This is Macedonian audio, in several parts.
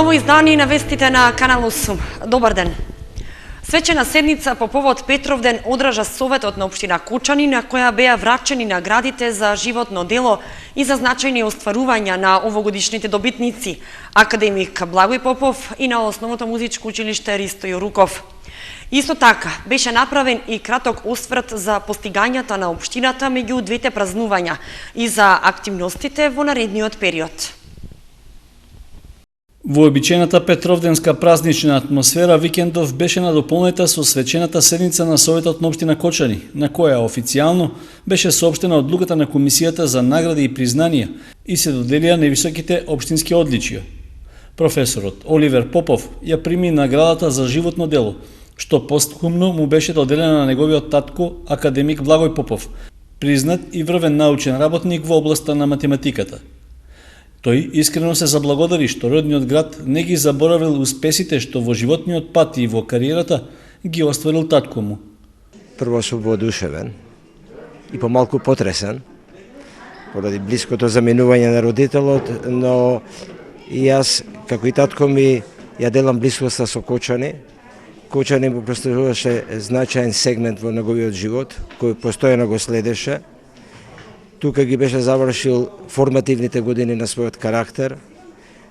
Ново издание на вестите на Канал 8. Добар ден. Свечена седница по повод Петровден одржа Советот на општина Кочани, на која беа врачени наградите за животно дело и за значајни остварувања на овогодишните добитници, академик Благој Попов и на Основното музичко училиште Ристо Јоруков. Исто така, беше направен и краток осврт за постигањата на општината меѓу двете празнувања и за активностите во наредниот период. Во обичајната петровденска празнична атмосфера, викендов беше надополнета со свечената седница на Советот на општина Кочани, на која официјално беше соопштена одлуката на Комисијата за награди и признанија и се доделија највисоките општински одличија. Професорот Оливер Попов ја прими наградата за животно дело, што постхумно му беше доделена на неговиот татко, академик Благој Попов, признат и врвен научен работник во областа на математиката. Тој искрено се заблагодари што родниот град не ги заборавил успесите што во животниот пат и во кариерата ги остварил татко му. Прво сум воодушевен и помалку потресен поради блиското заминување на родителот, но и јас, како и татко ми, ја делам блискоста со Кочани. Кочани му представуваше значаен сегмент во неговиот живот, кој постојано го следеше. Тука ги беше завршил формативните години на својот карактер,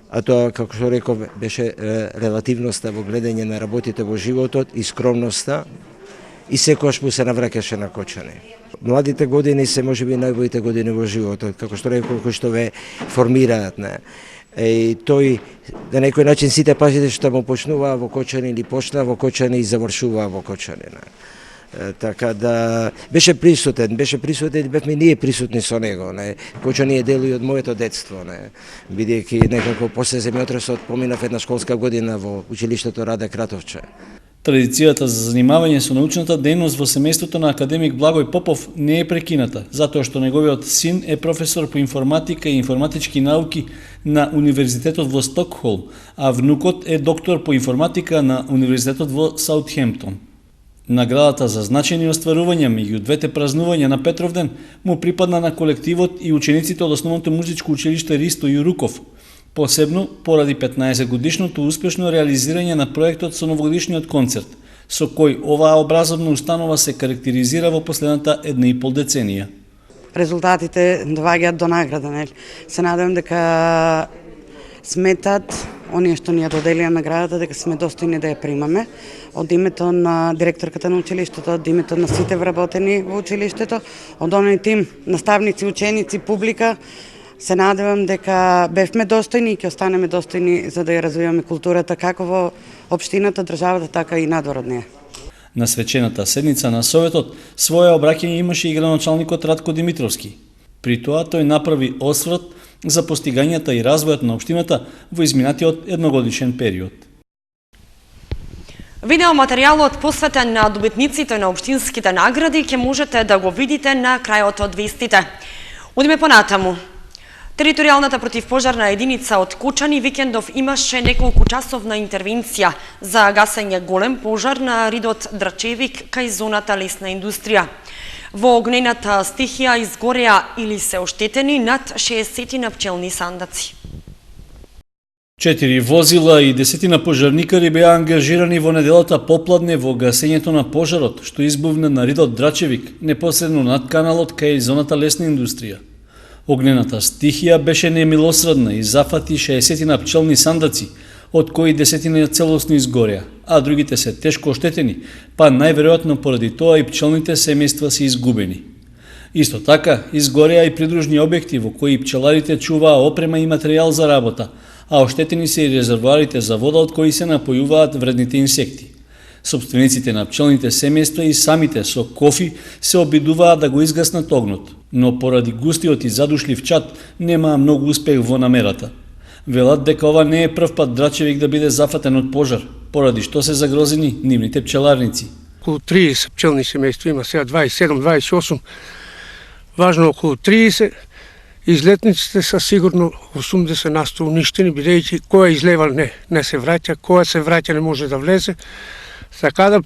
а тоа, како што реков, беше релативноста во гледање на работите во животот и скромноста, и секојаш му се навраќаше на Кочани. Младите години се можеби најубавите години во животот, како што реков, кои што ве формираат, не? И тој, на некој начин, сите пажите што му почнуваа во Кочани или почнаа во Кочани и завршуваа во Кочани, не? Така да беше присутен и бевме ние присутни со него, не. Кочани е дел и од моето детство, не. Бидејќи некако после земјотресот поминав една школска година во училиштето Раде Кратовче. Традицијата за занимавање со научната дејност во семејството на академик Благој Попов не е прекината, затоа што неговиот син е професор по информатика и информатички науки на Универзитетот во Стокхолм, а внукот е доктор по информатика на Универзитетот во Саутхемптон. Наградата за значајни остварувања меѓу двете празнувања на Петровден му припадна на колективот и учениците од Основното музичко училиште Ристо Јоруков, посебно поради 15-годишното успешно реализирање на проектот со новогодишниот концерт, со кој оваа образовна установа се карактеризира во последната 1,5 деценија. Резултатите доваѓаат до награда, нели? Се надевам дека сметат оние што ни ја доделија наградата, дека сме достојни да ја примаме. Од името на директорката на училиштето, од името на сите вработени во училиштето, од оној тим наставници, ученици, публика, се надевам дека бевме достојни и ќе останеме достојни за да ја развиваме културата како во општината, државата, така и надвор од неа. На свечената седница на Советот своја обраќање имаше и градоначалникот Радко Димитровски. При тоа тој направи осврт за постигањата и развојот на општината во изминатиот едногодишен период. Видеоматеријалот посветен на добитниците на општинските награди ќе можете да го видите на крајот од вестите. Одиме понатаму. Територијалната противпожарна единица од Кочани викендов имаше неколку часовна интервенција за гасење голем пожар на ридот Драчевик кај зоната лесна индустрија. Во огнената стихија изгореа или се оштетени над 60 пчелни сандаци. 4 возила и 10 пожарникари беа ангажирани во неделата попладне во гасењето на пожарот, што избувна на ридот Драчевик, непосредно над каналот кај зоната лесна индустрија. Огнената стихија беше немилосредна и зафати 60 пчелни сандаци, од кои 10 целосно изгореа, а другите се тешко оштетени, па најверојатно поради тоа и пчелните семејства се изгубени. Исто така, изгореа и придружни објекти во кои пчеларите чуваа опрема и материјал за работа, а оштетени се и резервоарите за вода од кои се напојуваат вредните инсекти. Собствениците на пчелните семејства и самите со кофи се обидуваат да го изгаснат огнот, но поради густиот и задушлив чад немаа многу успех во намерата. Велат дека ова не е прв пат Драчевик да биде зафатен од пожар, поради што се загрозени нивните пчеларници. Околу 30 пчелни семејства има, сега 27-28, важно околу 30. Излетниците са сигурно 80% уништени, бидејќи која излева не се враќа, која се враќа не може да влезе. Така да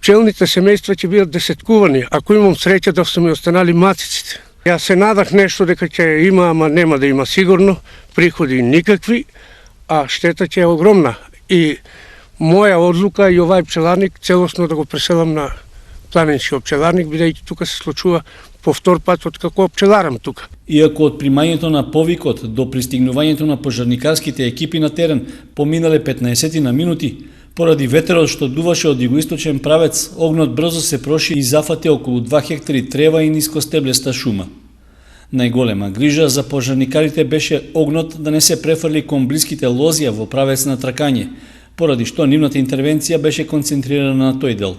пчелните семејства ќе бидат десеткувани, ако имам среќа да се ми останали мациците. Јас се надах нешто дека ќе има, ама нема да има сигурно, приходи никакви, а штетата е огромна. И моја одлука и овај пчеларник целосно да го преселам на планинскиот пчеларник, бидејќи тука се случува по втор пат од како пчеларам тука. Иако од примањето на повикот до пристигнувањето на пожарникарските екипи на терен поминале 15 на минути, поради ветерот што дуваше од југоисточен правец, огнот брзо се проши и зафати околу 2 хектари трева и нискостеблеста шума. Најголема грижа за пожарникарите беше огнот да не се префрли кон блиските лозија во правец на тракање, поради што нивната интервенција беше концентрирана на тој дел.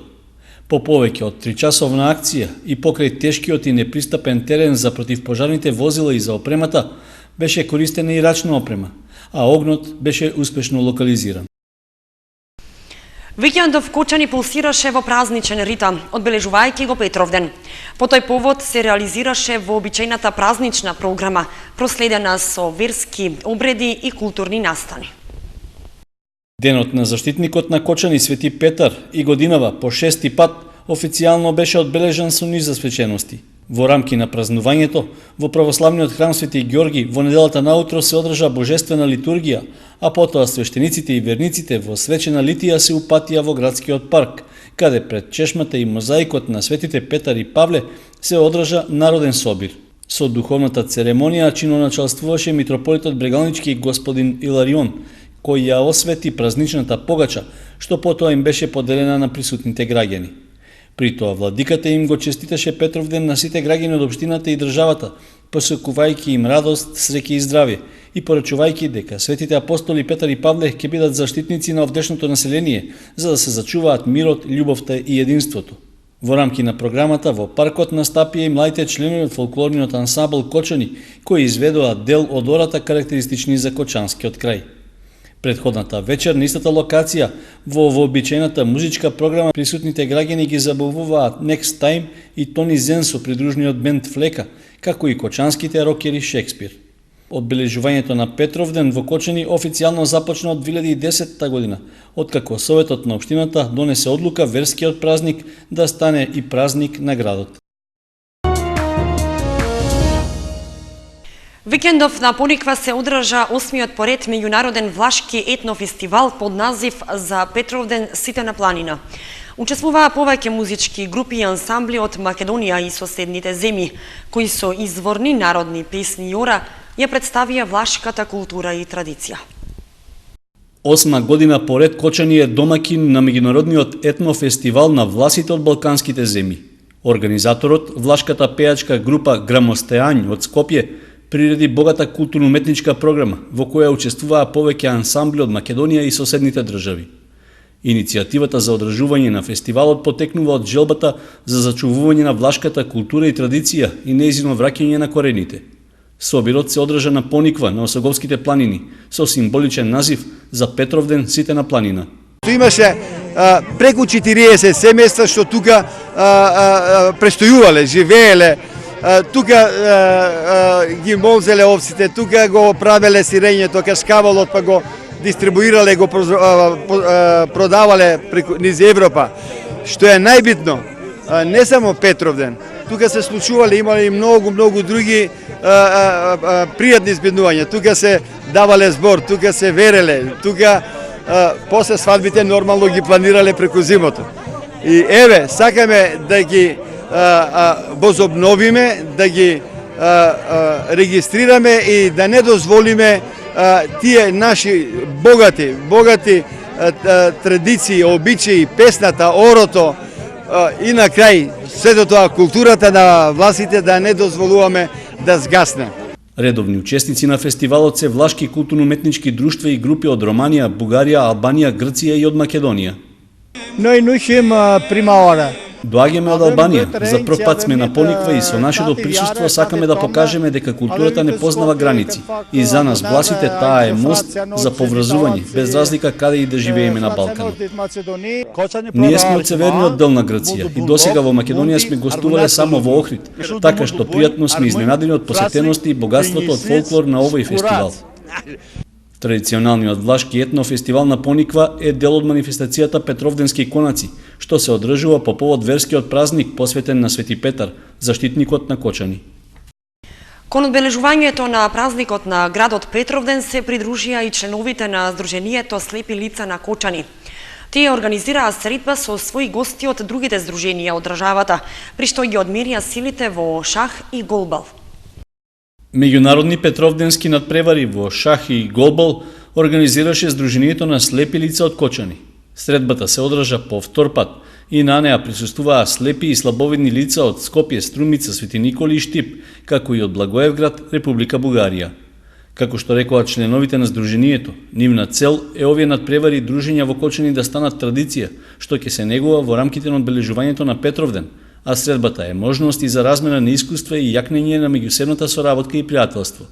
По повеќе од 3-часовна акција и покрај тешкиот и непристапен терен за противпожарните возила и за опремата, беше користена и рачна опрема, а огнот беше успешно локализиран. Викендов Кочани пулсираше во празничен ритам, одбележувајќи го Петровден. По тој повод се реализираше вообичајната празнична програма, проследена со верски обреди и културни настани. Денот на заштитникот на Кочани Свети Петар и годинава по 6-ти пат официјално беше одбележан со низ свечености. Во рамки на празнувањето, во православниот храм Свети Ѓорги во неделата наутро се одржа божествена литургија, а потоа свештениците и верниците во свечена литија се упатија во градскиот парк, каде пред чешмата и мозаикот на Светите Петар и Павле се одржа народен собир. Со духовната церемонија чиноначалствуваше митрополитот Брегалнички господин Иларион, кој ја освети празничната погача, што потоа им беше поделена на присутните граѓани. При тоа владиката им го честиташе Петровден на сите граѓани од општината и државата, посекувајќи им радост, среќа и здравје и порачувајќи дека светите апостоли Петар и Павле ќе бидат заштитници на овдешното население, за да се зачуваат мирот, љубовта и единството. Во рамки на програмата во паркот настапија и младите членови од фолклорниот ансамбл Кочани, кои изведоа дел од ората карактеристични за кочанскиот крај. Предходната вечер на истата локација, во вообичајната музичка програма, присутните граѓани ги забавуваат Next Time и Тони Зен со придружниот бенд Флека, како и кочанските рокери Шекспир. Одбележувањето на Петровден во Кочани официјално започна од 2010 година, откако Советот на општината донесе одлука верскиот празник да стане и празник на градот. Викендов на Пониква се одржа 8-миот поред меѓународен влашки етнофестивал под назив за Петровден сите на планина. Учествуваа повеќе музички групи и ансамбли од Македонија и соседните земји, кои со изворни народни песни и ора ја представија влашката култура и традиција. 8 година поред Кочани е домакин на меѓународниот етнофестивал на власите од балканските земји. Организаторот, влашката пејачка група Грамостеањ од Скопје, приреди богата културно-уметничка програма, во која учествуваа повеќе ансамбли од Македонија и соседните држави. Иницијативата за одржување на фестивалот потекнува од желбата за зачувување на влашката култура и традиција и нејзино враќање на корените. Собирот се одржа на Пониква, на Осоговските планини, со символичен назив за Петровден сите на планина. Имаше преку 40 семејства што тука престојувале, живееле, тука ги молзеле овците, тука го правеле сирењето, кашкавалот, па го дистрибуирале, го продавале низ Европа. Што е најбитно, не само Петровден, тука се случувале, имале и многу други пријатни збеднувања, тука се давале збор, тука се вереле, тука после свадбите нормално ги планирале преку зимото. И еве, сакаме да ги возобновиме, да ги регистрираме и да не дозволиме тие наши богати традиции, обичаи, песната, орото и на крај сето тоа културата на властите да не дозволуваме да згасне. Редовни учесници на фестивалот се влашки културно-уметнички друштва и групи од Романија, Бугарија, Албанија, Грција и од Македонија. Noi nu știm prima oară. Доаѓаме од Албанија. За прв пат сме на Пониква и со нашето присуство сакаме да покажеме дека културата не познава граници. И за нас власите таа е мост за поврзување, без разлика каде и да живееме на Балканот. Ние сме од северниот дел на Грција и досега во Македонија сме гостувале само во Охрид, така што пријатно сме изненадени од посетености и богатството од фолклор на овој фестивал. Традиционалниот влашки етнофестивал на Пониква е дел од манифестацијата Петровденски конаци, што се одржува по повод верскиот празник посветен на Свети Петар, заштитникот на Кочани. Кон одбележувањето на празникот на градот Петровден се придружија и членовите на Сдруженијето Слепи лица на Кочани. Тие организираа средба со своји гости од другите здруженија од државата, при што ги одмерија силите во шах и голбал. Меѓународни петровденски надпревари во шах и голбал организираше Сдруженијето на слепи лица од Кочани. Средбата се одржа по втор пат и на неа присуствуваа слепи и слабовидни лица од Скопје, Струмица, Свети Николи и Штип, како и од Благоевград, Република Бугарија. Како што рекоа членовите на Сдруженијето, нивна цел е овие надпревари и дружења во Кочани да станат традиција, што ќе се негува во рамките на одбележувањето на Петровден, а средбата е можност и за размена на искуства и јакнење на меѓусебната соработка и пријателство.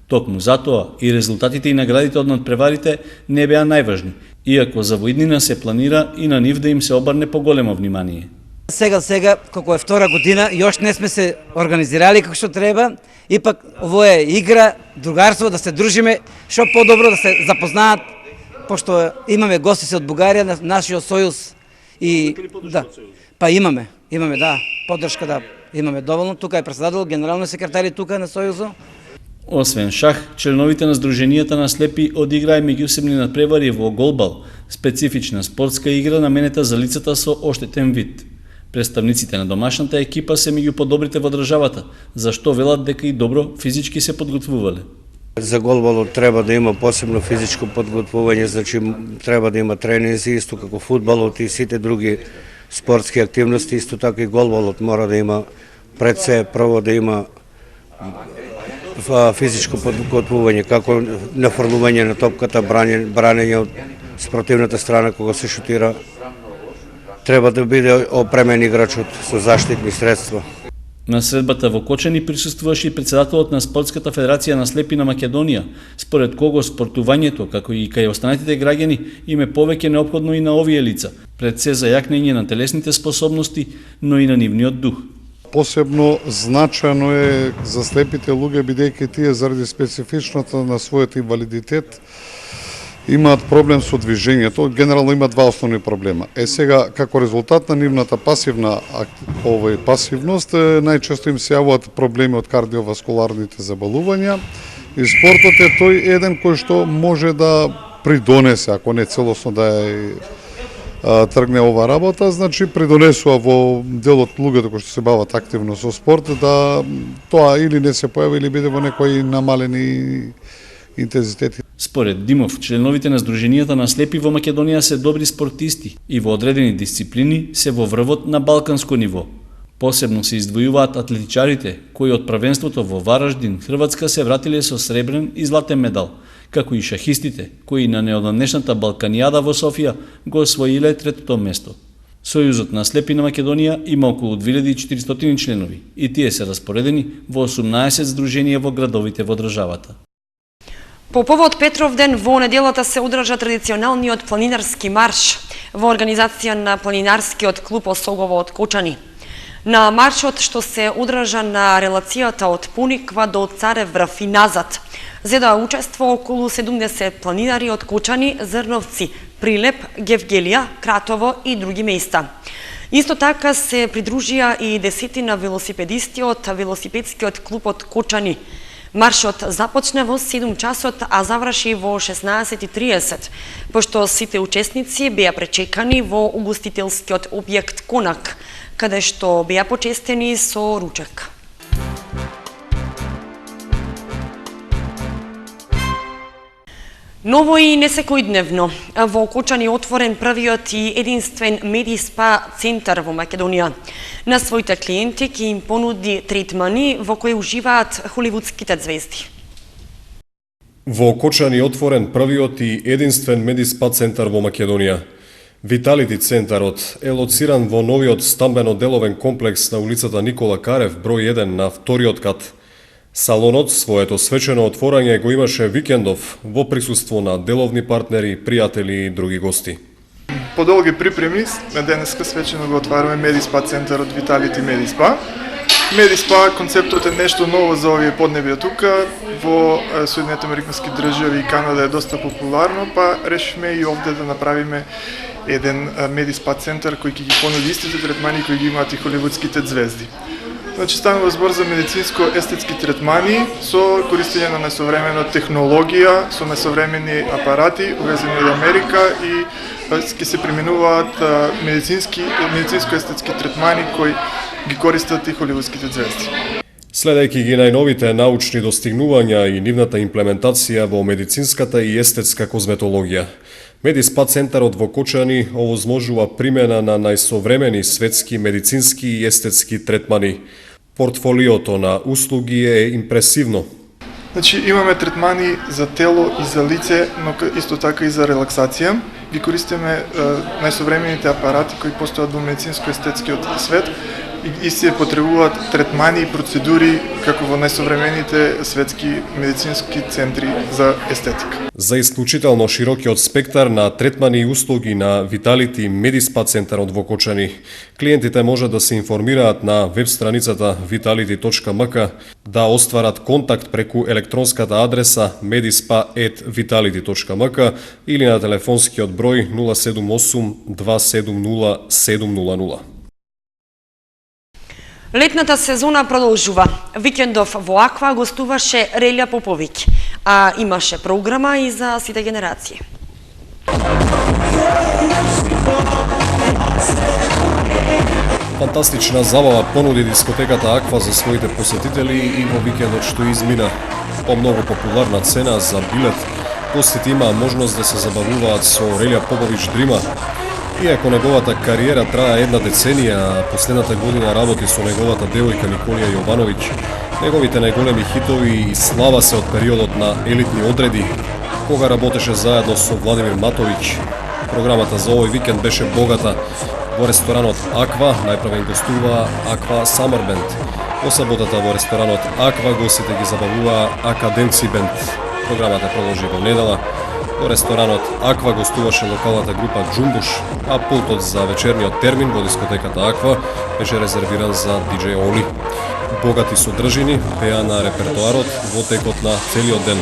Токму затоа и резултатите и наградите од надпреварите не беа најважни, иако за воиднина се планира и на нив да им се обрне поголемо внимание. Сега, како е втора година, још не сме се организирали како што треба, ипак ово е игра, другарство, да се дружиме, што подобро да се запознаат, пошто имаме гости се од Бугарија, на нашиот сојуз и да, па имаме да, поддршка да имаме доволно. Тука е председател, генерални секретари тука на сојузот. Освен шах, членовите на Сдруженијата на слепи одиграа меѓусебни надпревари во голбал, специфична спортска игра наменета за лицата со оштетен вид. Представниците на домашната екипа се меѓу подобрите во државата, зашто велат дека и добро физички се подготвувале. За голбалот треба да има посебно физичко подготвување, значи треба да има тренинзи, исто како фудбалот и сите други спортски активности, исто така и голбалот мора да има пред се прво да има физичко подготвување, како нафрлување на топката, бранење од спротивната страна кога се шутира. Треба да биде опремен играчот со заштитни средства. На средбата во Кочани присуствуваше и председателот на Спортската федерација на слепи на Македонија, според кого спортувањето, како и кај останатите граѓани, им е повеќе неопходно и на овие лица, пред се за јакнење на телесните способности, но и на нивниот дух. Посебно значајно е за слепите луѓе, бидејќи тие заради специфичната на својот инвалидитет имаат проблем со движењето, генерално има два основни проблема. Сега, како резултат на нивната пасивност, најчесто им се јавуваат проблеми од кардиоваскуларните заболувања и спортот е тој еден кој што може да придонесе, ако не целосно да тргне ова работа, значи придонесува во делот луѓето кои што се бават активно со спорт, да тоа или не се појави или биде во некои намалени интензитети. Според Димов, членовите на Сдруженијата на слепи во Македонија се добри спортисти и во одредени дисциплини се во врвот на балканско ниво. Посебно се издвојуваат атлетичарите, кои од првенството во Вараждин, Хрватска се вратиле со сребрен и златен медал, како и шахистите, кои на неодамнешната Балканијада во Софија го освоиле третото место. Сојузот на слепи на Македонија има околу 2400 членови и тие се распоредени во 18 здруженија во градовите во државата. По повод Петровден во неделата се одржа традиционалниот планинарски марш во организација на планинарскиот клуб Осогово од Кочани. На маршот што се одржа на релацијата од Пониква до Царев врв и назад, зедоа учество околу 70 планинари од Кочани, Зрновци, Прилеп, Гевгелија, Кратово и други места. Исто така се придружија и десетина велосипедисти од велосипедскиот клуб од Кочани. Маршот започна во 7 часот, а заврши во 16:30, пошто сите учесници беа пречекани во угостителскиот објект Конак, каде што беа почестени со ручек. Ново и несекојдневно, во Кочани отворен првиот и единствен медиспа центар во Македонија. На своите клиенти ќе им понуди третмани во кои уживаат холивудските звезди. Во Кочани отворен првиот и единствен медиспа центар во Македонија. Виталити центарот е лоциран во новиот стамбено-деловен комплекс на улицата Никола Карев, број 1 на вториот кат. Салонот своето свечено отворање го имаше викендов во присуство на деловни партнери, пријатели и други гости. По долги припреми, денеска свечено го отвараме Медиспа центарот Виталити Медиспа. Медиспа концептот е нешто ново за овие поднебја тука. Во Соединените американски држави и Канада е доста популарно, па решивме и овде да направиме еден медиспа центар кој ќе ги понуди истите третмани кои ги имаат и холивудските звезди. Значи станува збор за медицинско-естетски третмани со користење на несовремена технологија, со несовремени апарати увезени од Америка и ќе се применуваат медицинско-естетски третмани кои ги користат и холивудските звезди. Следејќи ги најновите научни достигнувања и нивната имплементација во медицинската и естетска козметологија, Медиспа центарот во Кочани овозможува примена на најсовремени светски медицински и естетски третмани. Портфолиото на услуги е импресивно. Значи имаме третмани за тело и за лице, но исто така и за релаксација. Ги користиме најсовремените апарати кои постојат во медицинско-естетскиот свет и се потребуваат третмани и процедури како во најсовремените светски медицински центри за естетика. За исклучително широкиот спектар на третмани и услуги на Vitality Медиспа центарот во Кочани, клиентите може да се информираат на веб страницата vitality.mk, да остварат контакт преку електронската адреса medispa@vitality.mk или на телефонскиот број 078 270 700. Летната сезона продолжува. Викендов во Аква гостуваше Релја Поповиќ, а имаше програма и за сите генерации. Фантастична забава понуди дискотеката Аква за своите посетители и во викендот што измина. По многу популарна цена за билет, гостите имаа можност да се забавуваат со Релја Поповиќ Дрима. Иако неговата кариера трае една деценија, а последната година работи со неговата девојка Николија Јовановиќ, неговите најголеми хитови и слава се од периодот на елитни одреди, кога работеше заедно со Владимир Матовиќ. Програмата за овој викенд беше богата. Во ресторанот Аква најпрвен гостува Аква Summer Band. Во саботата во ресторанот Аква гостите ги забавува Академци Бенд. Програмата продолжи во недела. Во ресторанот Аква гостуваше локалната група Джумбуш, а пултот за вечерниот термин во дискотеката Аква беше резервиран за диџеј Оли. Богати содржини беа на репертоарот во текот на целиот ден.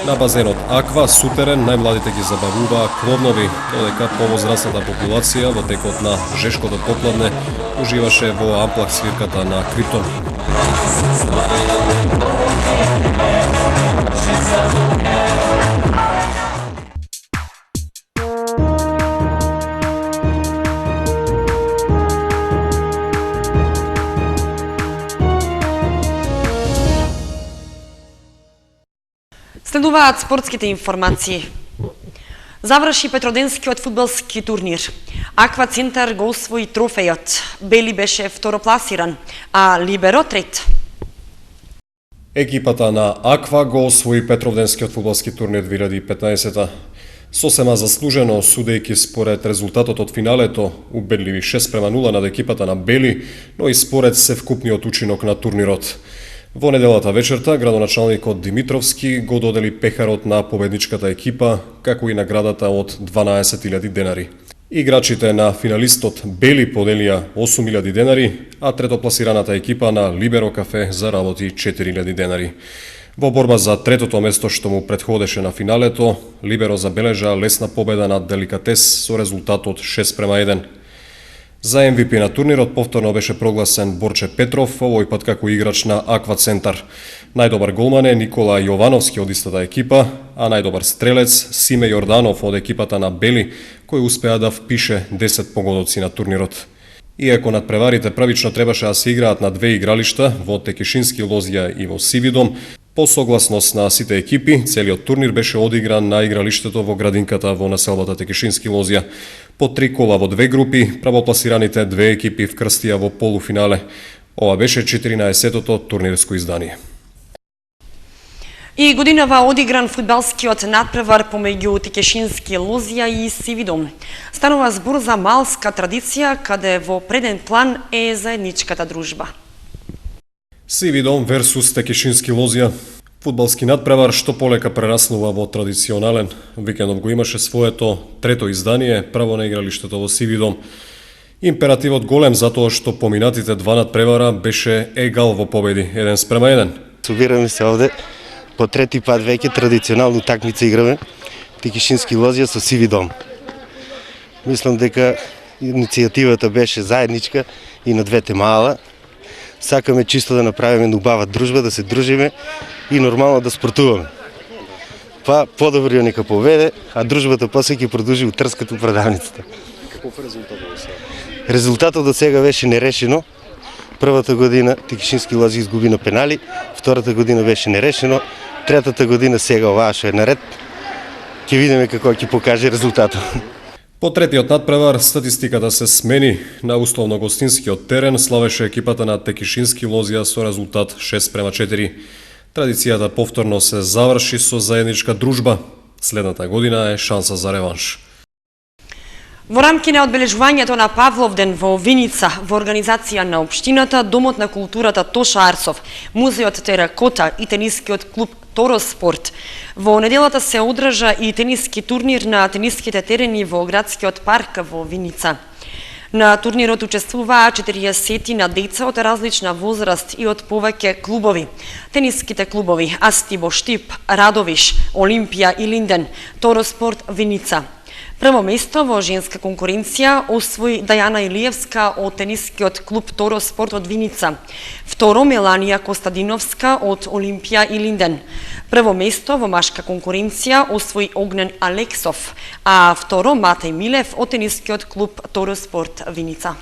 На базенот Аква сутерен најмладите ги забавуваа кловнови, додека повозрастната популација во текот на жешкото попладне уживаше во амплак свирката на Криптон. Следуваат спортските информации. Заврши петроденскиот фудбалски турнир. Аква Центар го освои трофејот. Бели беше второпласиран, а Либеро трет. Екипата на Аква го освои петровденскиот фудбалски турнир 2015. Сосема заслужено, судејќи според резултатот од финалето, убедливи 6:0 над екипата на Бели, но и според севкупниот учинок на турнирот. Во неделата вечерта, градоначалникот Димитровски го додели пехарот на победничката екипа, како и наградата од 12.000 денари. Играчите на финалистот Бели поделија 8.000 денари, а третопласираната екипа на Либеро кафе заработи 4.000 денари. Во борба за третото место што му претходеше на финалето, Либеро забележа лесна победа над Деликатес со резултатот 6:1. За MVP на турнирот повторно беше прогласен Борче Петров, овој пат како играч на Аква Центар. Најдобар голман е Никола Јовановски од истата екипа, а најдобар стрелец Симе Јорданов од екипата на Бели, кој успеа да впише 10 погодоци на турнирот. Иако надпреварите првично требаше да се играат на две игралишта, во Текешински Лозија и во Сивидом, по согласност на сите екипи, целиот турнир беше одигран на игралиштето во градинката во населбата Текешински Лозија. По 3 кола во две групи, правопласираните две екипи вкрстија во полуфинале. Ова беше 14-тото турнирско издание. И годинава одигран фудбалскиот надпревар помеѓу Текешински Лозија и Сивидом. Станува збор за малска традиција, каде во преден план е заедничката дружба. Сивидом версус Текешински Лозија. Фудбалски надпревар што полека прераснува во традиционален. Викендов го имаше своето трето издание, право на игралиштето во Сивидом. Императивот голем затоа што поминатите два надпревара беше егал во победи, 1:1. Собираме се овде по трети пат веќе традиционална такмица играме Текешински Лозија со Сивидом. Мислам дека иницијативата беше заедничка и на двете мала. Сакаме чисто да направиме убава дружба, да се дружиме и нормално да спортуваме. Па подобриот нека поведе, а дружбата после ќе продолжи у Трст като продавницата. Каков е резултатот до сега? Резултатот до сега беше нерешено. Првата година Текишински Лозия изгуби на пенали, втората година беше нерешено, третата година сега оваа што е наред. Ќе видиме како ќе покаже резултатот. По третиот надпревар статистиката се смени. На условно гостинскиот терен славеше екипата на Текишински Лозија со резултат 6:4. Традицијата повторно се заврши со заедничка дружба. Следната година е шанса за реванш. Во рамки на одбележувањето на Павловден во Виница, во организација на општината, Домот на културата Тоша Арсов, Музеот Теракота и тенискиот клуб Тороспорт, во неделата се одржа и тениски турнир на тениските терени во градскиот парк во Виница. На турнирот учествуваа 40 на деца од различна возраст и од повеќе клубови. Тениските клубови Астибо Штип, Радовиш, Олимпија и Линден, Тороспорт Виница. Прво место во женска конкуренција освои Дајана Илиевска од тенискиот клуб Тороспорт од Виница. Второ Меланија Костадиновска од Олимпија и Линден. Прво место во машка конкуренција освои Огнен Алексов, а второ Матеј Милев од тенискиот клуб Тороспорт Виница.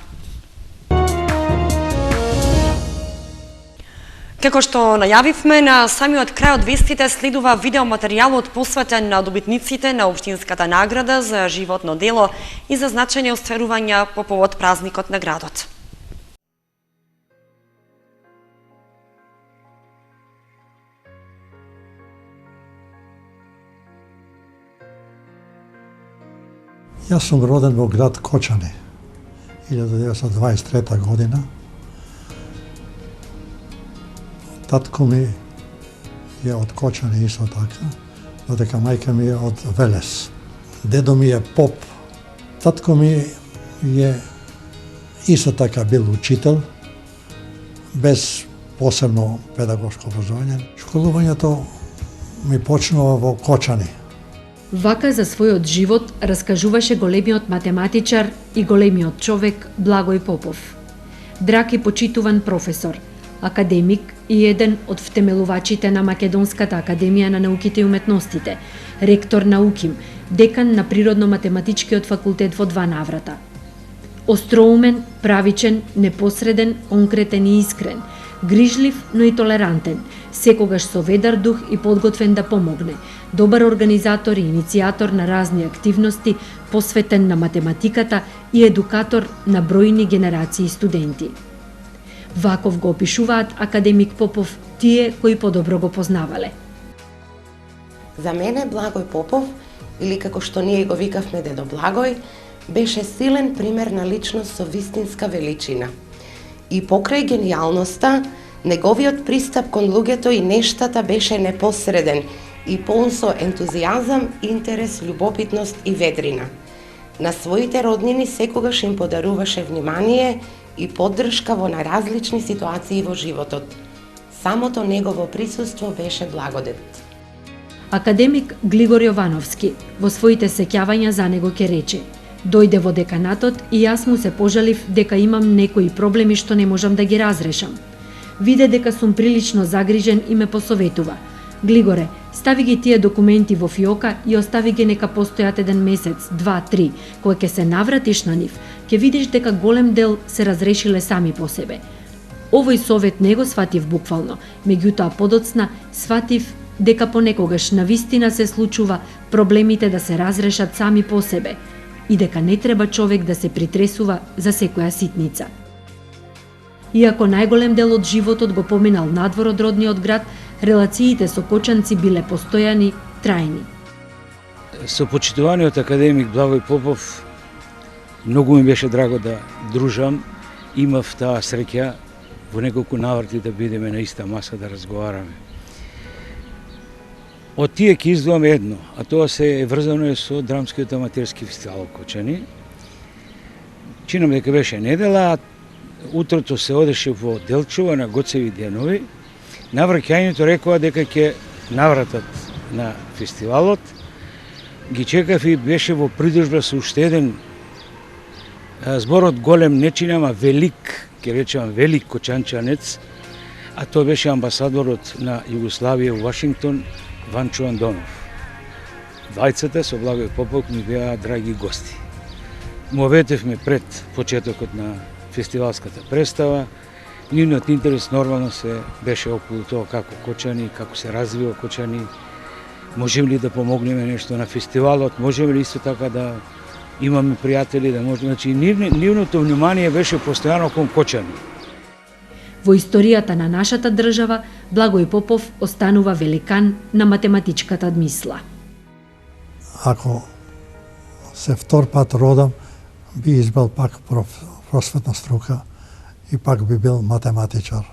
Како што најавивме, на самиот крај од вестите следува видеоматеријалот посветен на добитниците на општинската награда за животно дело и за значајни остварувања по повод празникот на градот. Јас сум роден во град Кочани, 1923 година. Татко ми е од Кочани исто така, додека мајка ми е од Велес. Дедо ми е поп. Татко ми е исто така бил учител, без посебно педагошко образование. Школувањето ми почнува во Кочани. Вака за својот живот раскажуваше големиот математичар и големиот човек Благој Попов. Драг и почитуван професор, академик и еден од втемелувачите на Македонската академија на науките и уметностите, ректор на УКИМ, декан на Природно-математичкиот факултет во 2 наврата. Остроумен, правичен, непосреден, конкретен и искрен, грижлив, но и толерантен, секогаш со ведар дух и подготвен да помогне, добар организатор и иницијатор на разни активности, посветен на математиката и едукатор на бројни генерации студенти. Ваков го опишуваат академик Попов тие кои подобро го познавале. За мене Благој Попов, или како што ние го викавме дедо Благој, беше силен пример на личност со вистинска величина. И покрај генијалноста, неговиот пристап кон луѓето и нештата беше непосреден и полн со ентузијазам, интерес, љубопитност и ведрина. На своите роднини секогаш им подаруваше внимание и поддршка во наразлични ситуации во животот. Самото негово присуство беше благодет. Академик Глигор Јовановски во своите сеќавања за него ке рече: дојде во деканатот и јас му се пожалив дека имам некои проблеми што не можам да ги разрешам. Виде дека сум прилично загрижен и ме посоветува: Глигоре, стави ги тие документи во фиока и остави ги нека постојат 1 месец, 2, 3. Кога ќе се навратиш на нив, ќе видиш дека голем дел се разрешиле сами по себе. Овој совет не го сватив буквално, меѓутоа подоцна сватив дека понекогаш навистина се случува проблемите да се разрешат сами по себе и дека не треба човек да се притресува за секоја ситница. Иако најголем дел од животот го поминал надвор од родниот град, релациите со кочанци биле постојани, трајни. Со почитуваниот академик Благој Попов многу ми беше драго да дружам. Имав таа среќа во неколку наврати да бидеме на иста маса да разговараме. Од тие ќе издвоам едно, а тоа се е врзано со драмскиот аматерски фестивал Кочани. Чинам дека беше недела, утрото се одеше во Делчево на Гоцеви денови. Навраќањето рекоа дека ќе навратат на фестивалот. Ги чекав и беше во придружба со уште еден зборот голем не чинама велик ќе речам велик кочанчанец, а тој беше амбасадорот на Југославија во Вашингтон, Ванчо Андонов. Двајцата со Благој Попов ми беа драги гости. Му ветевме пред почетокот на фестивалската представа. Нивниот интерес нормално се беше околу тоа како Кочани, како се развива Кочани, можеме ли да помогнеме нешто на фестивалот, можеме ли исто така да имаме пријатели, да можеме, значи нивното внимание беше постојано кон Кочани. Во историјата на нашата држава, Благој Попов останува великан на математичката мисла. Ако се втор пат родам, би избрал пак просветна струка и пак би бил математичар.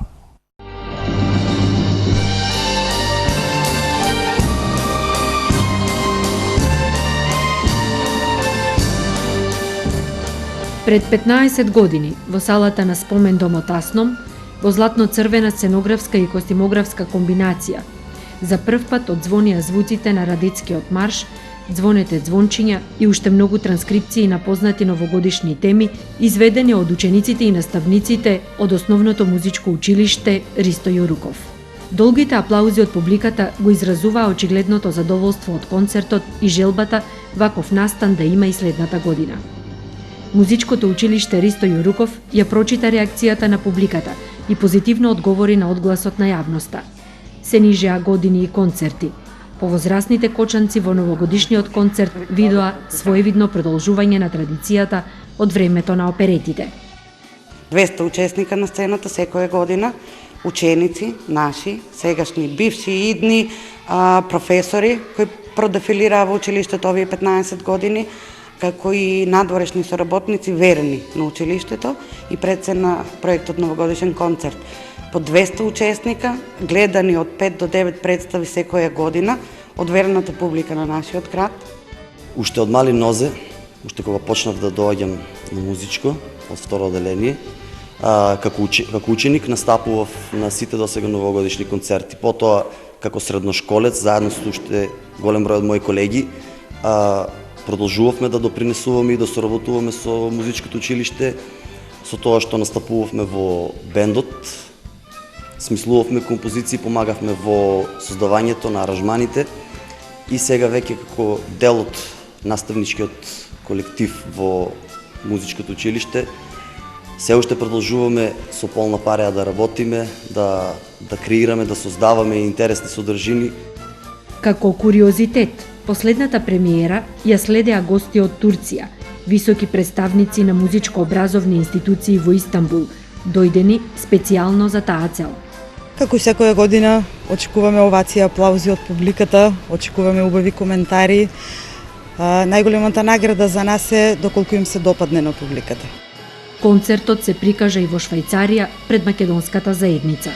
Пред 15 години, во салата на спомен домот Асном, во златно-црвена сценографска и костимографска комбинација, за прв пат одзвонија звуците на Радецкиот марш, звонете звончиња и уште многу транскрипции на познати новогодишни теми, изведени од учениците и наставниците од Основното музичко училиште Ристо Јоруков. Долгите аплаузи од публиката го изразуваа очигледното задоволство од концертот и желбата ваков настан да има и следната година. Музичкото училиште Ристо Јоруков ја прочита реакцијата на публиката и позитивно одговори на одгласот на јавноста. Се нижеа години и концерти. Повозрасните кочанци во новогодишниот концерт видоа своевидно продолжување на традицијата од времето на оперетите. 200 учесника на сцената секоја година, ученици, наши, сегашни, бивши и идни, професори кои продефилираа во училиштето овие 15 години, како и надворешни соработници верни на училиштето и пред се на проектот Новогодишен концерт. По 200 учесника, гледани од 5 до 9 представи секоја година од верната публика на нашиот град. Уште од мали нозе, уште кога почнав да доаѓам на музичко, од второ оделение, како ученик настапував на сите досега новогодишни концерти. Потоа, како средношколец, заедно со уште голем број од мои колеги, продолжувавме да допринесуваме и да соработуваме со музичкото училиште, со тоа што настапувавме во бендот, смислувавме композиции, помагавме во создавањето на аранжманите и сега веќе како дел од наставничкиот колектив во музичкото училиште се уште продолжуваме со полна пареа да работиме, да креираме, да создаваме интересни содржини. Како куриозитет, последната премиера ја следеа гости од Турција, високи представници на музичко-образовни институции во Истанбул, дојдени специјално за таа цел. Како и секоја година, очекуваме овации и аплаузи од публиката, очекуваме убави коментари. Најголемата награда за нас е доколку им се допадне на публиката. Концертот се прикажа и во Швајцарија пред македонската заедница.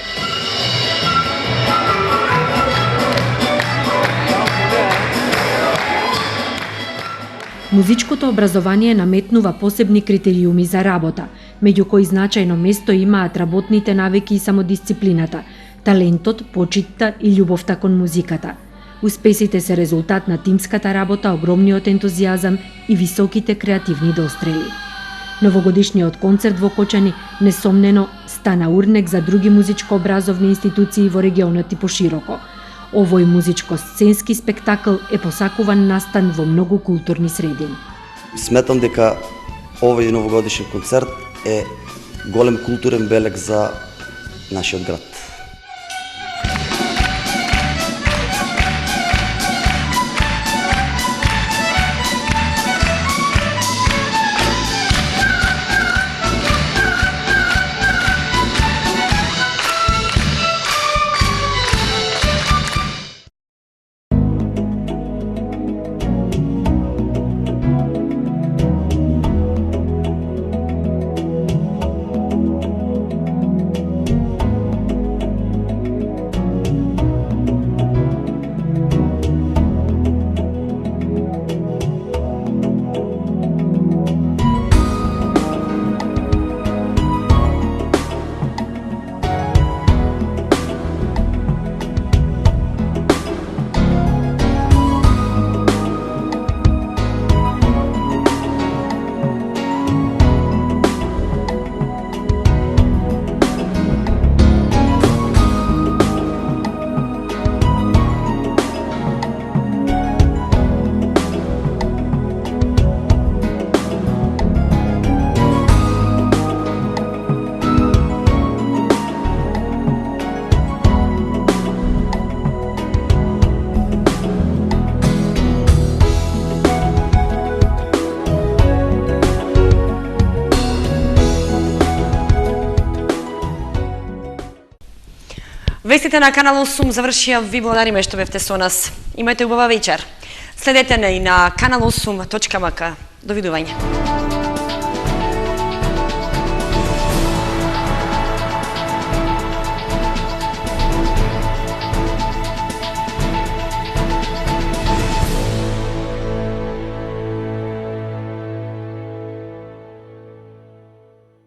Музичкото образование наметнува посебни критериуми за работа, меѓу кои значајно место имаат работните навики и самодисциплината, талентот, почитта и љубовта кон музиката. Успесите се резултат на тимската работа, огромниот ентузијазам и високите креативни дострели. Новогодишниот концерт во Кочани несомнено стана урнек за други музичко-образовни институции во регионот и пошироко. Овој музичко-сценски спектакл е посакуван настан во многу културни средини. Сметам дека овој новогодишен концерт е голем културен белег за нашиот град. Вестите на Канал 8 завршија, ви благодариме што бевте со нас. Имајте убава вечер. Следете не и на kanal8.mk. Довидување.